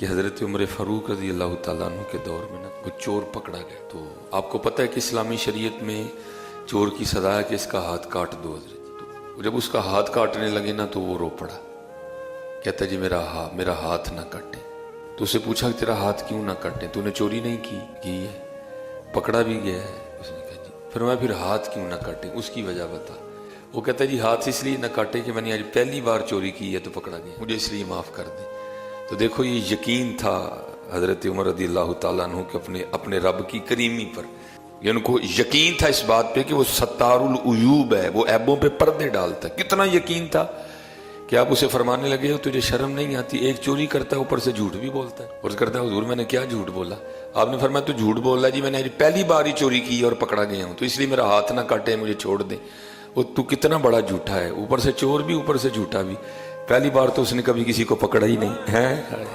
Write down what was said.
कि हज़रत उमर फ़ारूक रज़ी अल्लाह ताला अन्हु के दौर में ना वो चोर पकड़ा गया। तो आपको पता है कि इस्लामी शरीयत में चोर की सज़ा है कि इसका हाथ काट दो हज़रत। तो जब उसका हाथ काटने लगे ना तो वो रो पड़ा, कहता जी मेरा हाथ ना काटे। तो उससे पूछा कि तेरा हाथ क्यों ना काटे, तूने चोरी नहीं की है, पकड़ा भी गया है। उसने कहा जी। फिर मैं फिर हाथ क्यों ना काटे, उसकी वजह बता। वो कहता जी हाथ इसलिए ना काटे कि मैंने आज पहली बार चोरी की है तो पकड़ा गया, मुझे इसलिए माफ़ कर दे। तो देखो ये यकीन था हज़रत उमर रज़ी अल्लाह ताला अन्हु के अपने रब की करीमी पर। ये उनको यकीन था इस बात पे कि वो सत्तारुल उयूब है, वो ऐबों पे पर्दे डालता है। कितना यकीन था कि आप उसे फरमाने लगे हो तुझे शर्म नहीं आती, एक चोरी करता है ऊपर से झूठ भी बोलता है। और करता है हुजूर मैंने क्या झूठ बोला। आपने फरमाया तू झूठ बोल रहा है जी, मैंने आज पहली बार ही चोरी की और पकड़ा गया हूँ, तो इसलिए मेरा हाथ ना काटे, मुझे छोड़ दे। वो तू कितना बड़ा झूठा है, ऊपर से चोर भी ऊपर से झूठा भी। पहली बार तो उसने कभी किसी को पकड़ा ही नहीं है।